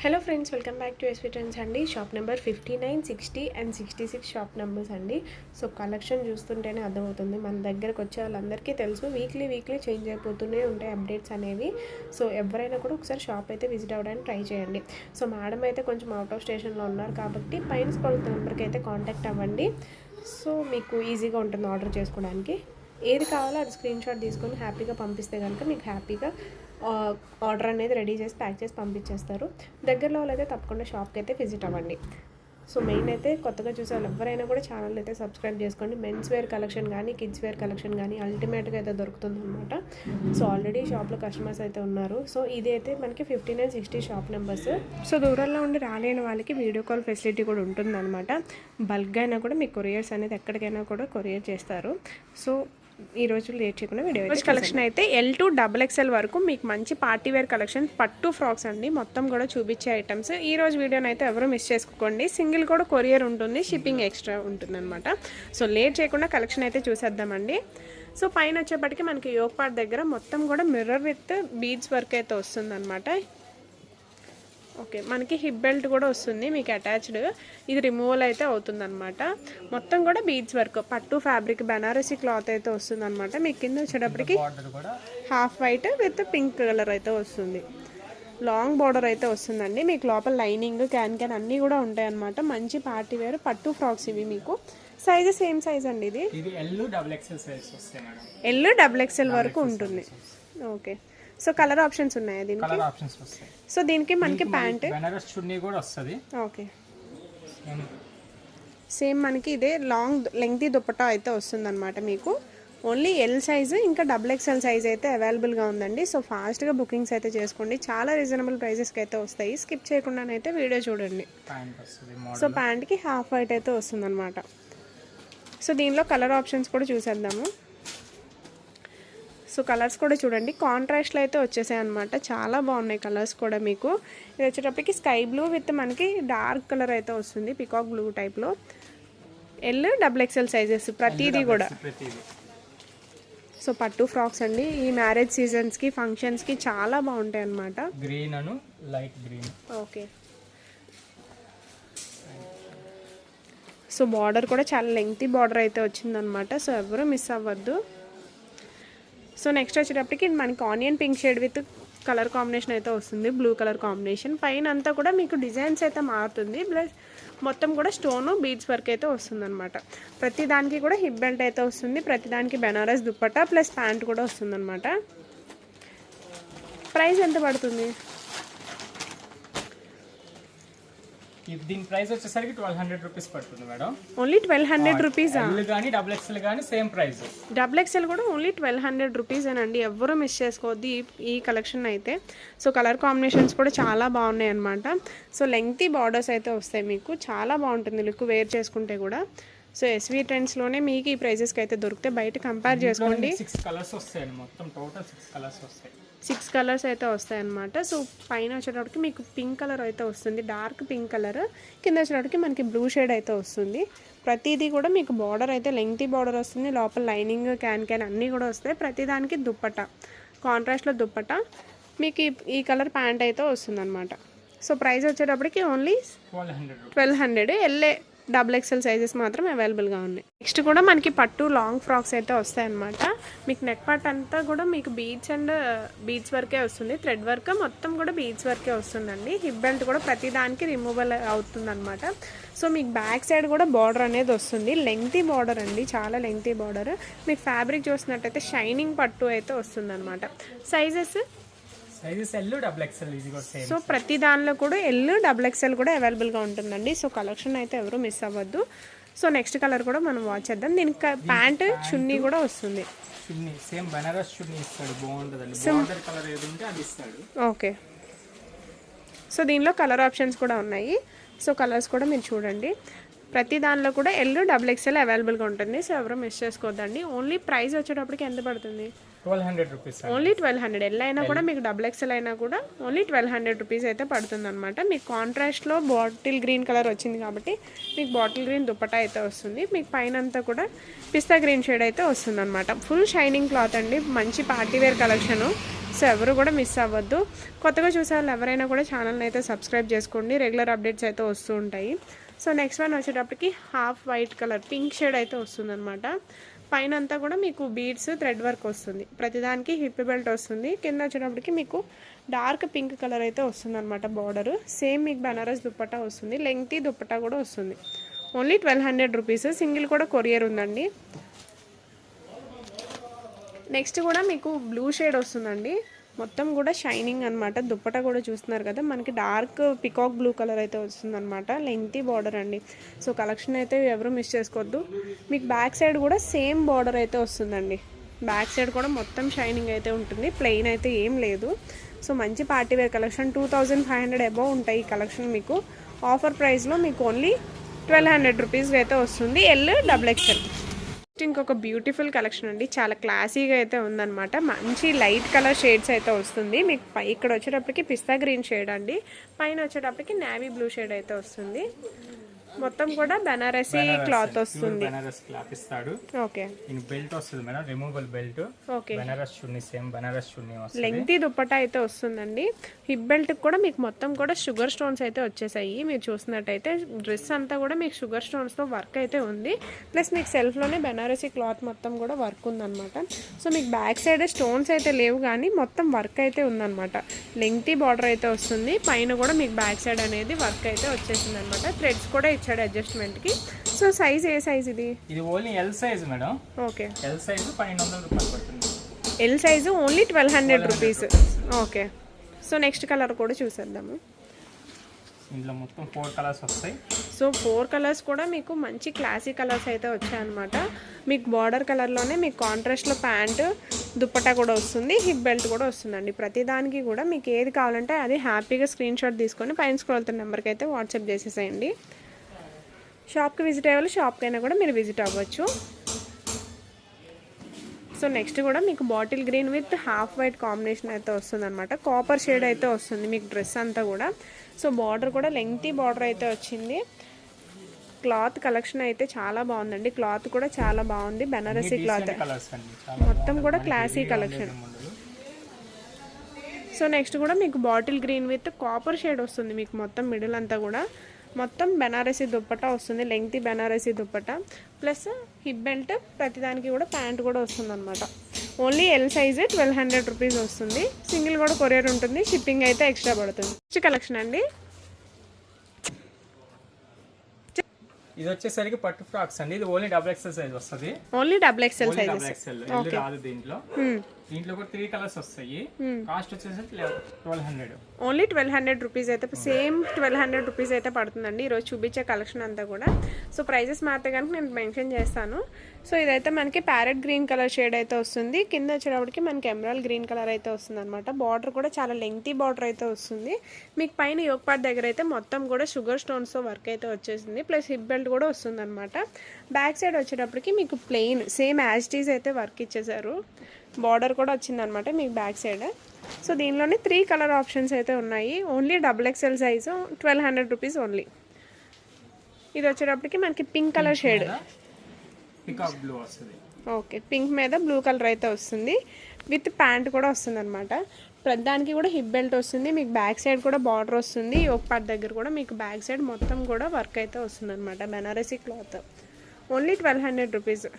Hello friends, welcome back to SV trends అండి. Shop number 59, 60 and 66 shop numbers అండి. So collection చూస్తుంటేనే అర్థమవుతుంది, మన దగ్గరకు వచ్చే వాళ్ళందరికీ తెలుసు వీక్లీ చేంజ్ అయిపోతూనే ఉంటాయి అప్డేట్స్ అనేవి. సో ఎవరైనా కూడా ఒకసారి షాప్ అయితే విజిట్ అవ్వడానికి ట్రై చేయండి. సో మేడం అయితే కొంచెం అవుట్ ఆఫ్ స్టేషన్లో ఉన్నారు కాబట్టి పైన స్క్రోల్ నెంబర్కి అయితే కాంటాక్ట్ అవ్వండి. సో మీకు ఈజీగా ఉంటుంది ఆర్డర్ చేసుకోవడానికి. ఏది కావాలో అది స్క్రీన్ షాట్ తీసుకొని హ్యాపీగా పంపిస్తే కనుక మీకు హ్యాపీగా ఆర్డర్ అనేది రెడీ చేసి ప్యాక్ చేసి పంపించేస్తారు. దగ్గరలో అయితే తప్పకుండా షాప్కి అయితే విజిట్ అవ్వండి. సో మెయిన్ అయితే కొత్తగా చూసే వాళ్ళు ఎవరైనా కూడా ఛానల్ అయితే సబ్స్క్రైబ్ చేసుకోండి. మెన్స్ వేర్ కలెక్షన్ కానీ కిడ్స్ వేర్ కలెక్షన్ కానీ అల్టిమేట్గా అయితే దొరుకుతుంది అనమాట. సో ఆల్రెడీ షాప్లో కస్టమర్స్ అయితే ఉన్నారు. సో ఇది అయితే మనకి 59, 60 షాప్ నెంబర్స్. సో దూరంలో ఉండి రాలేని వాళ్ళకి వీడియో కాల్ ఫెసిలిటీ కూడా ఉంటుందన్నమాట. బల్క్గా అయినా కూడా మీకు కొరియర్స్ అనేది ఎక్కడికైనా కూడా కొరియర్ చేస్తారు. సో ఈ రోజు లేట్ చేయకుండా వీడియో కలెక్షన్ అయితే L2 XXL వరకు మీకు మంచి పార్టీ వేర్ కలెక్షన్ పట్టు ఫ్రాక్స్ అండి. మొత్తం కూడా చూపించే ఐటమ్స్. ఈ రోజు వీడియోని అయితే ఎవరు మిస్ చేసుకోండి. సింగిల్ కూడా కొరియర్ ఉంటుంది, షిప్పింగ్ ఎక్స్ట్రా ఉంటుంది అనమాట. సో లేట్ చేయకుండా కలెక్షన్ అయితే చూసేద్దామండి. సో పైన వచ్చేప్పటికి మనకి యోక్ పార్ట్ దగ్గర మొత్తం కూడా మిర్రర్ విత్ బీడ్స్ వర్క్ అయితే వస్తుంది అనమాట. ఓకే, మనకి హిప్ బెల్ట్ కూడా వస్తుంది మీకు అటాచ్డ్. ఇది రిమూవల్ అయితే అవుతుంది అనమాట. మొత్తం కూడా బీడ్స్ వర్క్ పట్టు ఫ్యాబ్రిక్ బెనారసీ క్లాత్ అయితే వస్తుంది అనమాట. మీకు కింద వచ్చేటప్పటికి half white with pink colour అయితే వస్తుంది. లాంగ్ బార్డర్ అయితే వస్తుందండి. మీకు లోపల లైనింగ్ క్యాన్ అన్నీ కూడా ఉంటాయి అనమాట. మంచి పార్టీ వేర్ పట్టు ఫ్రాక్స్ ఇవి. మీకు సైజ్ సేమ్ సైజ్ అండి. ఇది L XXL వరకు ఉంటుంది. ఓకే, సో కలర్ ఆప్షన్స్ ఉన్నాయి దీనికి. సో దీనికి మనకి ప్యాంట్ బెనారస్ చున్నీ కూడా వస్తుంది. ఓకే, సేమ్ మనకి ఇదే లాంగ్ లెంగ్తీ దుపట్టా అయితే వస్తుందన్నమాట. మీకు ఓన్లీ L సైజు ఇంకా XXL సైజ్ అయితే అవైలబుల్గా ఉందండి. సో ఫాస్ట్గా బుకింగ్స్ అయితే చేసుకోండి. చాలా రీజనబుల్ ప్రైజెస్కి అయితే వస్తాయి. స్కిప్ చేయకుండానైతే వీడియో చూడండి. సో ప్యాంట్కి హాఫ్ వైట్ అయితే వస్తుందన్నమాట. సో దీనిలో కలర్ ఆప్షన్స్ కూడా చూసేద్దాము. సో కలర్స్ కూడా చూడండి, కాంట్రాస్ట్లో అయితే వచ్చేసాయి అనమాట. చాలా బాగున్నాయి కలర్స్ కూడా. మీకు ఇది వచ్చేటప్పటికి స్కై బ్లూ విత్ మనకి డార్క్ కలర్ అయితే వస్తుంది, పికాక్ బ్లూ టైప్లో. L XXL సైజెస్ ప్రతిదీ కూడా. సో పట్టు ఫ్రాక్స్ అండి. ఈ మ్యారేజ్ సీజన్స్కి ఫంక్షన్స్కి చాలా బాగుంటాయి అనమాట. గ్రీన్ అను light green. Okay, so border కూడా చాలా లెంగ్తీ బార్డర్ అయితే వచ్చిందనమాట. సో ఎవరు మిస్ అవ్వద్దు. సో నెక్స్ట్ వచ్చేటప్పటికి మనకి onion pink shade with colour combination అయితే వస్తుంది, బ్లూ కలర్ కాంబినేషన్. పైన అంతా కూడా మీకు డిజైన్స్ అయితే మారుతుంది. ప్లస్ మొత్తం కూడా స్టోను బీడ్స్ వర్క్ అయితే వస్తుంది అనమాట. ప్రతి దానికి కూడా హిప్ బెల్ట్ అయితే వస్తుంది. ప్రతి దానికి బెనారస్ దుప్పట్టా ప్లస్ ప్యాంట్ కూడా వస్తుంది అనమాట. ప్రైస్ ఎంత పడుతుంది? దీని ప్రైస్ వచ్చేసరికి 1200 రూపీస్ పడుతుంది మేడం. Only 1200 rupees. కానీ XXL కానీ సేమ్ ప్రైస్. XXL కూడా ఓన్లీ 1200 రూపీస్ అనండి. ఎవరు మిస్ చేసుకోవద్దు ఈ కలెక్షన్ అయితే. సో కలర్ కాంబినేషన్స్ కూడా చాలా బాగున్నాయి అనమాట. సో లెంగ్తీ బార్డర్స్ అయితే వస్తాయి మీకు. చాలా బాగుంటుంది లుక్ వేర్ చేసుకుంటే కూడా. సో ఎస్వి ట్రెండ్స్లోనే మీకు ఈ ప్రైజెస్కి అయితే దొరికితే బయట కంపేర్ చేసుకోండి. 6 కలర్స్ వస్తాయి మొత్తం, టోటల్ 6 కలర్స్ వస్తాయి. 6 కలర్స్ అయితే వస్తాయి అన్నమాట. సో పైన వచ్చేటప్పటికి మీకు పింక్ కలర్ అయితే వస్తుంది, డార్క్ పింక్ కలర్. కింద వచ్చేటప్పటికి మనకి బ్లూ షేడ్ అయితే వస్తుంది. ప్రతిదీ కూడా మీకు బార్డర్ అయితే లెంగ్తీ బార్డర్ వస్తుంది. లోపల లైనింగ్ క్యాన్ అన్నీ కూడా వస్తాయి. ప్రతిదానికి దుప్పట్టా కాంట్రాస్ట్లో దుప్పట్టా. మీకు ఈ కలర్ ప్యాంట్ అయితే వస్తుంది అనమాట. సో ప్రైస్ వచ్చేటప్పటికి ఓన్లీ 1200. LA XXL సైజెస్ మాత్రం అవైలబుల్గా ఉన్నాయి. నెక్స్ట్ కూడా మనకి పట్టు లాంగ్ ఫ్రాక్స్ అయితే వస్తాయన్నమాట. మీకు నెక్ పార్ట్ అంతా కూడా మీకు బీడ్స్ అండ్ బీడ్స్ వర్కే వస్తుంది. థ్రెడ్ వర్క్ మొత్తం కూడా బీడ్స్ వర్కే వస్తుందండి. హిప్ బెల్ట్ కూడా ప్రతి దానికి రిమూవల్ అవుతుంది అనమాట. సో మీకు బ్యాక్ సైడ్ కూడా బార్డర్ అనేది వస్తుంది. లెంగ్తీ బార్డర్ అండి, చాలా లెంగ్తీ బార్డర్. మీకు ఫ్యాబ్రిక్ చూసినట్టయితే షైనింగ్ పట్టు అయితే వస్తుంది అనమాట. Sizes L XXL. సో ప్రతి దానిలో కూడా L XXL కూడా అవైలబుల్గా ఉంటుందండి. సో కలెక్షన్ అయితే ఎవరు మిస్ అవ్వద్దు. సో నెక్స్ట్ కలర్ కూడా మనం వాచ్ చేద్దాం. దీనికి ప్యాంట్ చున్నీ కూడా వస్తుంది. సేమ్ బెనారస్ చున్నీ ఇస్తాడు, బాగుంటుందండి. బార్డర్ కలర్ ఏది ఉంటే అది ఇస్తాడు. ఓకే, సో దీనిలో కలర్ ఆప్షన్స్ కూడా ఉన్నాయి. సో కలర్స్ కూడా మీరు చూడండి. ప్రతి దానిలో కూడా L XXL అవైలబుల్గా ఉంటుంది. సో ఎవరు మిస్ చేసుకోవద్దండి. ఓన్లీ ప్రైస్ వచ్చేటప్పటికి ఎంత పడుతుంది? 1200 రూపీస్. ఓన్లీ 1200. ఎల్ అయినా కూడా మీకు డబుల్ ఎక్స్ఎల్ అయినా కూడా ఓన్లీ 1200 రూపీస్ అయితే పడుతుంది అనమాట. మీకు కాంట్రాస్ట్లో బాటిల్ గ్రీన్ కలర్ వచ్చింది కాబట్టి మీకు బాటిల్ గ్రీన్ దుపట్టా అయితే వస్తుంది. మీకు పైన అంతా కూడా పిస్తా గ్రీన్ షేడ్ అయితే వస్తుంది అనమాట. ఫుల్ షైనింగ్ క్లాత్ అండి, మంచి పార్టీవేర్ కలెక్షను. సో ఎవరు కూడా మిస్ అవ్వద్దు. కొత్తగా చూసే వాళ్ళు ఎవరైనా కూడా ఛానల్ని అయితే సబ్స్క్రైబ్ చేసుకోండి, రెగ్యులర్ అప్డేట్స్ అయితే వస్తూ ఉంటాయి. సో నెక్స్ట్ వన్ వచ్చేటప్పటికి half white colour pink shade అయితే వస్తుంది అనమాట. పైన అంతా కూడా మీకు బీడ్స్ థ్రెడ్ వర్క్ వస్తుంది, ప్రతిదానికి హిప్ బెల్ట్ వస్తుంది. కింద వచ్చేటప్పటికి మీకు డార్క్ పింక్ కలర్ అయితే వస్తుంది అనమాట బార్డర్. సేమ్ మీకు బనారస్ దుప్పట్టా వస్తుంది, లెంగ్తీ దుప్పట్టా కూడా వస్తుంది. Only 1200 rupees. సింగిల్ కూడా కొరియర్ ఉందండి. నెక్స్ట్ కూడా మీకు బ్లూ షేడ్ వస్తుందండి, మొత్తం కూడా షైనింగ్ అనమాట. దుప్పటా కూడా చూస్తున్నారు కదా, మనకి డార్క్ పికాక్ బ్లూ కలర్ అయితే వస్తుందన్నమాట. లెంగ్తీ బార్డర్ అండి. సో కలెక్షన్ అయితే ఎవరు మిస్ చేసుకోవద్దు. మీకు బ్యాక్ సైడ్ కూడా సేమ్ బార్డర్ అయితే వస్తుందండి. బ్యాక్ సైడ్ కూడా మొత్తం షైనింగ్ అయితే ఉంటుంది, ప్లెయిన్ అయితే ఏం లేదు. సో మంచి పార్టీవేర్ కలెక్షన్. 2500 అబౌవ్ ఉంటాయి ఈ కలెక్షన్. మీకు ఆఫర్ ప్రైస్లో మీకు ఓన్లీ 1200 రూపీస్కి అయితే వస్తుంది. L double XL. ఇంకొక బ్యూటిఫుల్ కలెక్షన్ అండి, చాలా క్లాసీగా అయితే ఉందన్నమాట. మంచి లైట్ కలర్ షేడ్స్ అయితే వస్తుంది మీకు. ఇక్కడ వచ్చేటప్పటికి పిస్తా గ్రీన్ షేడ్ అండి, పైన వచ్చేటప్పటికి నేవీ బ్లూ షేడ్ అయితే వస్తుంది. మొత్తం కూడా బనారసీ క్లాత్ వస్తుంది. బనారస్ క్లాత్ ఇస్తాడు. ఓకే, ఇన్ బెల్ట్ వస్తుంది madam, removable belt. Okay, Banaras chunni same Banaras chunni వస్తుంది. లెంగ్తీ దుప్పట్టా అయితే వస్తుందండి. హిప్ బెల్ట్ కూడా మీకు మొత్తం కూడా షుగర్ స్టోన్స్ అయితే వచ్చేసాయి. మీరు చూసినట్టయితే డ్రెస్ అంతా కూడా మీకు షుగర్ స్టోన్స్తో వర్క్ అయితే ఉంది. ప్లస్ మీకు సెల్ఫ్లోనే బనారసీ క్లాత్ మొత్తం కూడా వర్క్ ఉందన్నమాట. సో మీకు బ్యాక్ సైడ్ స్టోన్స్ అయితే లేవు కానీ మొత్తం వర్క్ అయితే ఉందన్నమాట. లెంగ్తీ బార్డర్ అయితే వస్తుంది, పైన కూడా మీకు బ్యాక్ సైడ్ అనేది వర్క్ అయితే వచ్చేసింది అనమాట. థ్రెడ్స్ కూడా ఇచ్చాడు అడ్జస్ట్మెంట్కి. సో సైజ్ ఏ సైజ్ ఇది? ఇది only L size madam. Okay, L size 1200 రూపాయలు పడుతుంది. L size only 1200 rupees. Okay, so next colour కూడా చూసేద్దాము. ఇందులో మొత్తం 4 కలర్స్ వస్తాయి. సో 4 కలర్స్ కూడా మీకు మంచి క్లాసీ కలర్స్ అయితే వచ్చాయన్నమాట. మీకు బార్డర్ కలర్లోనే మీకు కాంట్రాస్ట్లో ప్యాంటు దుప్పట్టా కూడా వస్తుంది, హిప్ బెల్ట్ కూడా వస్తుందండి. ప్రతిదానికి కూడా మీకు ఏది కావాలంటే అది హ్యాపీగా స్క్రీన్ షాట్ తీసుకొని పైన స్క్రోల్ అవుతున్న నెంబర్కి అయితే వాట్సాప్ చేసేసేయండి. షాప్కి విజిట్ అయ్యే షాప్కి అయినా కూడా మీరు విజిట్ అవ్వచ్చు. సో నెక్స్ట్ కూడా మీకు bottle green with half white combination అయితే వస్తుంది అనమాట. కాపర్ షేడ్ అయితే వస్తుంది మీకు డ్రెస్ అంతా కూడా. సో బార్డర్ కూడా లెంగ్తీ బార్డర్ అయితే వచ్చింది. క్లాత్ కలెక్షన్ అయితే చాలా బాగుందండి, క్లాత్ కూడా చాలా బాగుంది. బెనారసీ క్లాత్ మొత్తం కూడా క్లాసీ కలెక్షన్. సో నెక్స్ట్ కూడా మీకు bottle green with copper shade వస్తుంది మీకు మొత్తం మిడిల్ అంతా కూడా. మొత్తం బెనారసీ దుప్పట్టా వస్తుంది, lengthy Banarasi dupatta plus hip belt, ప్రతిదానికి కూడా ప్యాంట్ కూడా వస్తుంది అనమాట. ఓన్లీ ఎల్ సైజు 1200 రూపీస్ వస్తుంది. సింగిల్ కూడా కొరియర్ ఉంటుంది, షిప్పింగ్ అయితే ఎక్స్ట్రా పడుతుంది. నెక్స్ట్ కలెక్షన్ అండి, ఇది వచ్చేసరికి పట్టు ఫ్రాక్స్ అండి. ఇది ఓన్లీ డబుల్ ఎక్స్ఎల్ సైజ్ వస్తుంది. ఓన్లీ డబుల్ ఎక్స్ఎల్ సైజ్ రాదు దీంట్లో. దీంట్లో కూడా 3 కలర్స్ వస్తాయి. కాస్ట్ వచ్చేసరికి 1200. ఓన్లీ 1200 రూపీస్ అయితే సేమ్ 1200 రూపీస్ అయితే పడుతుందండి ఈరోజు చూపించే కలెక్షన్ అంతా కూడా. సో ప్రైజెస్ మారితే కనుక నేను మెన్షన్ చేస్తాను. సో ఇదైతే మనకి ప్యారెట్ గ్రీన్ కలర్ షేడ్ అయితే వస్తుంది. కింద వచ్చేటప్పటికి మనకి ఎమరాల్డ్ గ్రీన్ కలర్ అయితే వస్తుంది అనమాట. బార్డర్ కూడా చాలా లెంగ్తీ బార్డర్ అయితే వస్తుంది. మీకు పైన యోక్ పార్ట్ దగ్గర అయితే మొత్తం కూడా షుగర్ స్టోన్స్తో వర్క్ అయితే వచ్చేసింది. ప్లస్ హిప్ బెల్ట్ కూడా వస్తుంది అనమాట. బ్యాక్ సైడ్ వచ్చేటప్పటికి మీకు plain same as it is అయితే వర్క్ ఇచ్చేసారు. బార్డర్ కూడా వచ్చిందనమాట మీకు బ్యాక్ సైడ్. సో దీనిలోనే 3 కలర్ ఆప్షన్స్ అయితే ఉన్నాయి. Only double XL size 1200 rupees only. ఇది వచ్చేటప్పటికి మనకి pink colour shade, okay, pink మీద బ్లూ కలర్ అయితే వస్తుంది. విత్ ప్యాంట్ కూడా వస్తుంది అనమాట. ప్రతిదానికి కూడా హిప్ బెల్ట్ వస్తుంది. మీకు బ్యాక్ సైడ్ కూడా బార్డర్ వస్తుంది. యోక్ పార్ట్ దగ్గర కూడా మీకు బ్యాక్ సైడ్ మొత్తం కూడా వర్క్ అయితే వస్తుంది అనమాట. Banarasi cloth only 1200 rupees.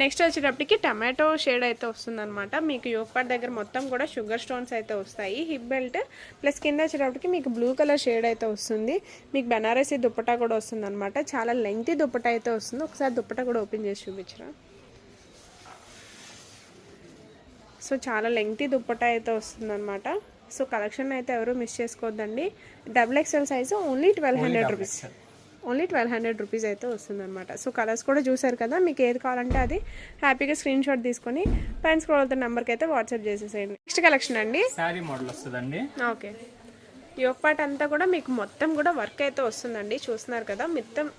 Next వచ్చేటప్పటికి టమాటో షేడ్ అయితే వస్తుందన్నమాట. మీకు యోక్ పార్ట్ దగ్గర మొత్తం కూడా షుగర్ స్టోన్స్ అయితే వస్తాయి. హిప్ బెల్ట్ ప్లస్ కింద వచ్చేటప్పటికి మీకు బ్లూ కలర్ షేడ్ అయితే వస్తుంది. మీకు బెనారసీ దుప్పటా కూడా వస్తుంది అనమాట. చాలా లెంగ్తీ దుప్పటా అయితే వస్తుంది. ఒకసారి దుప్పటా కూడా ఓపెన్ చేసి చూపించరా. సో చాలా లెంగ్తీ దుప్పటా అయితే వస్తుంది అనమాట. సో కలెక్షన్ అయితే ఎవరు మిస్ చేసుకోవద్దండి. Double XL size only 1200 rupees. Only 1200 rupees అయితే వస్తుందన్నమాట. సో కలర్స్ కూడా చూసారు కదా, మీకు ఏది కావాలంటే అది హ్యాపీగా స్క్రీన్ షాట్ తీసుకొని పైన స్క్రోల్ అవుతున్న నెంబర్కి అయితే వాట్సాప్ చేసేసేయండి. నెక్స్ట్ కలెక్షన్ అండి, శారీ మోడల్ వస్తుందండి. ఓకే, యోక్ పార్ట్ అంతా కూడా మీకు మొత్తం కూడా వర్క్ అయితే వస్తుందండి, చూస్తున్నారు కదా.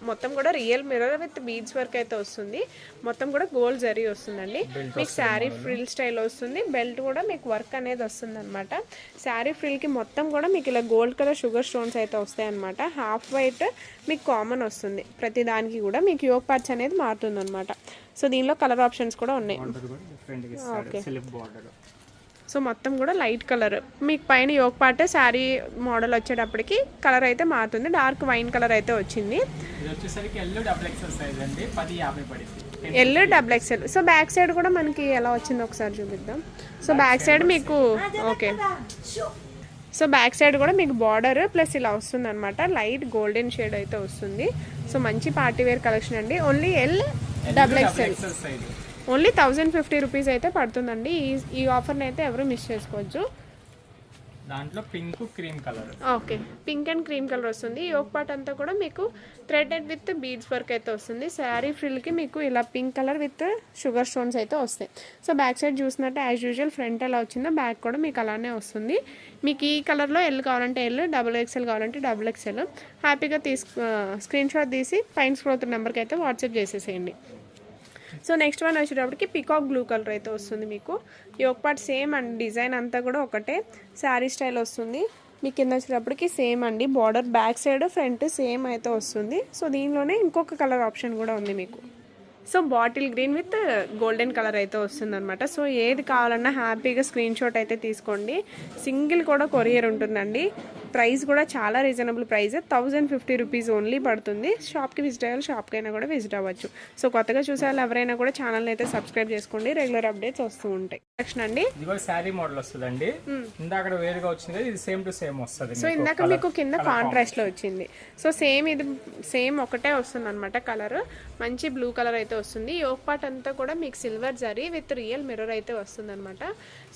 మొత్తం కూడా real mirror with beads work అయితే వస్తుంది. మొత్తం కూడా గోల్డ్ జరీ వస్తుందండి. మీకు శారీ ఫ్రిల్ స్టైల్ వస్తుంది. బెల్ట్ కూడా మీకు వర్క్ అనేది వస్తుంది అనమాట. శారీ ఫ్రిల్కి మొత్తం కూడా మీకు ఇలా గోల్డ్ కలర్ షుగర్ స్టోన్స్ అయితే వస్తాయి అనమాట. హాఫ్ వైట్ మీకు కామన్ వస్తుంది. ప్రతి దానికి కూడా మీకు యోక్ పార్ట్స్ అనేది మారుతుంది అనమాట. సో దీనిలో కలర్ ఆప్షన్స్ కూడా ఉన్నాయి. ఓకే, సో మొత్తం కూడా లైట్ కలర్ మీకు పైన యోక్ పార్ట్ శారీ మోడల్ వచ్చేటప్పటికి కలర్ అయితే మారుతుంది. డార్క్ వైన్ కలర్ అయితే వచ్చింది. L double XL. So back side కూడా మనకి ఎలా వచ్చింది ఒకసారి చూపిద్దాం. సో బ్యాక్ సైడ్ మీకు ఓకే, సో బ్యాక్ సైడ్ కూడా మీకు బార్డర్ ప్లస్ ఇలా వస్తుంది అనమాట. లైట్ గోల్డెన్ షేడ్ అయితే వస్తుంది. సో మంచి పార్టీ వేర్ కలెక్షన్ అండి. Only L double XL, only 1050 rupees అయితే పడుతుందండి. ఈ ఆఫర్ని అయితే ఎవరు మిస్ చేసుకోవచ్చు. దాంట్లో pink cream colour, okay, pink and cream colour వస్తుంది. యోక్ పార్ట్ అంతా కూడా మీకు థ్రెడెడ్ విత్ బీడ్స్ వర్క్ అయితే వస్తుంది. శారీ ఫ్రిల్కి మీకు ఇలా pink colour with sugar stones అయితే వస్తాయి. సో బ్యాక్ సైడ్ చూసినట్టు యాజ్ యూజువల్ ఫ్రంట్ ఎలా వచ్చిందో బ్యాక్ కూడా మీకు అలానే వస్తుంది. మీకు ఈ కలర్లో ఎల్ కావాలంటే ఎల్, డబుల్ ఎక్స్ఎల్ కావాలంటే డబుల్ ఎక్స్ఎల్. హ్యాపీగా స్క్రీన్ షాట్ తీసి పైన స్క్రోల్ అవుతున్న నెంబర్కి అయితే వాట్సాప్ చేసేసేయండి. సో నెక్స్ట్ వన్ వచ్చేటప్పటికి పికాక్ బ్లూ కలర్ అయితే వస్తుంది. మీకు yoke part same and design అంతా కూడా ఒకటే శారీ స్టైల్ వస్తుంది. మీ కింద వచ్చేటప్పటికి సేమ్ అండి. Border back side front same అయితే వస్తుంది. సో దీనిలోనే ఇంకొక కలర్ ఆప్షన్ కూడా ఉంది మీకు. So bottle green with golden colour అయితే వస్తుంది అనమాట. సో ఏది కావాలన్నా హ్యాపీగా స్క్రీన్ షాట్ అయితే తీసుకోండి. సింగిల్ కూడా కొరియర్ ఉంటుందండి. ప్రైస్ కూడా చాలా రీజనబుల్ ప్రైస్, 1050 రూపీస్ ఓన్లీ పడుతుంది. షాప్కి విజిట్ అయ్యాలి, షాప్కైనా కూడా విజిట్ అవ్వచ్చు. సో కొత్తగా చూసే వాళ్ళు ఎవరైనా కూడా ఛానల్ని అయితే సబ్స్క్రైబ్ చేసుకోండి. రెగ్యులర్ అప్డేట్స్ వస్తూ ఉంటాయి. కలెక్షన్ అండి ఇది కూడా శారీ మోడల్ వస్తుందండి. ఇందాక వేరుగా వచ్చింది, ఇది సేమ్ టు సేమ్ వస్తుంది. సో ఇందాక మీకు కింద కాంట్రాస్ట్ లో వచ్చింది. సో సేమ్ ఇది సేమ్ ఒకటే వస్తుంది అనమాట. కలర్ మంచి బ్లూ కలర్ అయితే వస్తుంది. యోక్ పార్ట్ అంతా కూడా మీకు silver zari with real mirror అయితే వస్తుంది అనమాట.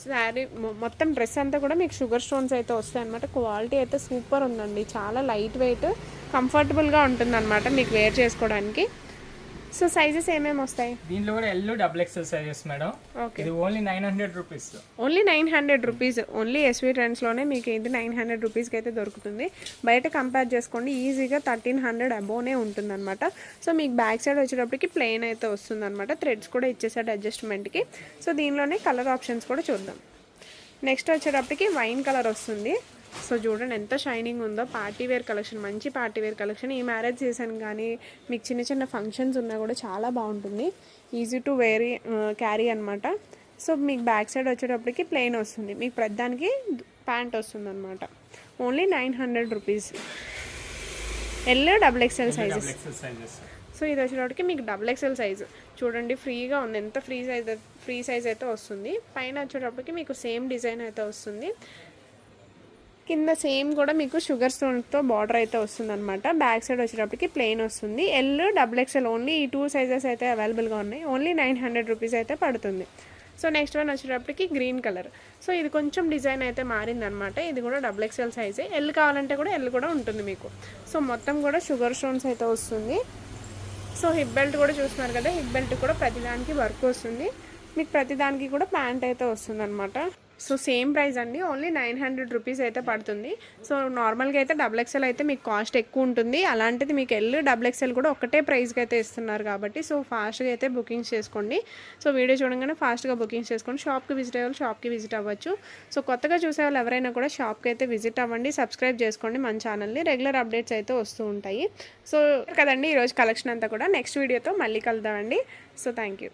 శారీ మొత్తం డ్రెస్ అంతా కూడా మీకు షుగర్ స్టోన్స్ అయితే వస్తాయి అనమాట. క్వాలిటీ అయితే సూపర్ ఉందండి. చాలా లైట్ వెయిట్, కంఫర్టబుల్గా ఉంటుంది అనమాట మీకు వేర్ చేసుకోవడానికి. సో సైజెస్ ఏమేమి వస్తాయి దీనిలో కూడా L double XL sizes madam. Okay, ఇది only 900 rupees. Only 900 rupees. Only SV ట్రెండ్స్లోనే మీకు ఇది 900 రూపీస్కి అయితే దొరుకుతుంది. బయట కంపేర్ చేసుకోండి ఈజీగా 1300 అబోనే ఉంటుంది అనమాట. సో మీకు బ్యాక్ సైడ్ వచ్చేటప్పటికి ప్లెయిన్ అయితే వస్తుంది అనమాట. థ్రెడ్స్ కూడా ఇచ్చేసాడు అడ్జస్ట్మెంట్కి. సో దీనిలోనే కలర్ ఆప్షన్స్ కూడా చూద్దాం. నెక్స్ట్ వచ్చేటప్పటికి వైన్ కలర్ వస్తుంది. సో చూడండి ఎంత షైనింగ్ ఉందో. పార్టీ వేర్ కలెక్షన్, మంచి పార్టీ వేర్ కలెక్షన్. ఈ మ్యారేజ్ సీజన్ కానీ మీకు చిన్న చిన్న ఫంక్షన్స్ ఉన్నా కూడా చాలా బాగుంటుంది. ఈజీ టు క్యారీ అనమాట. సో మీకు బ్యాక్ సైడ్ వచ్చేటప్పటికి ప్లెయిన్ వస్తుంది. మీకు ప్రతిదానికి ప్యాంట్ వస్తుంది అనమాట. Only 900 rupees. L double XL sizes. So ఇది వచ్చేటప్పటికి మీకు డబుల్ ఎక్స్ఎల్ సైజు చూడండి, ఫ్రీగా ఉంది. ఎంత ఫ్రీ సైజ్ అయితే వస్తుంది. పైన వచ్చేటప్పటికి మీకు సేమ్ డిజైన్ అయితే వస్తుంది. కింద సేమ్ కూడా మీకు షుగర్ స్టోన్తో బార్డర్ అయితే వస్తుంది అనమాట. బ్యాక్ సైడ్ వచ్చేటప్పటికి ప్లెయిన్ వస్తుంది. ఎల్ డబుల్ ఎక్స్ఎల్ ఓన్లీ ఈ 2 సైజెస్ అయితే అవైలబుల్గా ఉన్నాయి. ఓన్లీ 900 రూపీస్ అయితే పడుతుంది. సో నెక్స్ట్ వన్ వచ్చేటప్పటికి గ్రీన్ కలర్. సో ఇది కొంచెం డిజైన్ అయితే మారిందనమాట. ఇది కూడా డబుల్ ఎక్స్ఎల్ సైజే. ఎల్ కావాలంటే కూడా ఎల్ కూడా ఉంటుంది మీకు. సో మొత్తం కూడా షుగర్ స్టోన్స్ అయితే వస్తుంది. సో హిప్ బెల్ట్ కూడా చూస్తున్నారు కదా, హిప్ బెల్ట్ కూడా ప్రతిదానికి వర్క్ వస్తుంది. మీకు ప్రతిదానికి కూడా ప్యాంట్ అయితే వస్తుంది అనమాట. సో సేమ్ ప్రైస్ అండి, ఓన్లీ 900 రూపీస్ అయితే పడుతుంది. సో నార్మల్గా అయితే డబుల్ ఎక్స్ఎల్ అయితే మీకు కాస్ట్ ఎక్కువ ఉంటుంది. అలాంటిది మీకు ఎల్ డబుల్ ఎక్స్ఎల్ కూడా ఒకటే ప్రైస్కి అయితే ఇస్తున్నారు కాబట్టి సో ఫాస్ట్గా అయితే బుకింగ్స్ చేసుకోండి. సో వీడియో చూడగానే ఫాస్ట్గా బుకింగ్స్ చేసుకోండి. షాప్కి విజిట్ అయ్యే వాళ్ళు షాప్కి విజిట్ అవ్వచ్చు. సో కొత్తగా చూసే వాళ్ళు ఎవరైనా కూడా షాప్కి అయితే విజిట్ అవ్వండి. సబ్స్క్రైబ్ చేసుకోండి మన ఛానల్ని. రెగ్యులర్ అప్డేట్స్ అయితే వస్తూ ఉంటాయి. సో కదండి ఈరోజు కలెక్షన్ అంతా కూడా. నెక్స్ట్ వీడియోతో మళ్ళీ కలుద్దామండి. So thank you.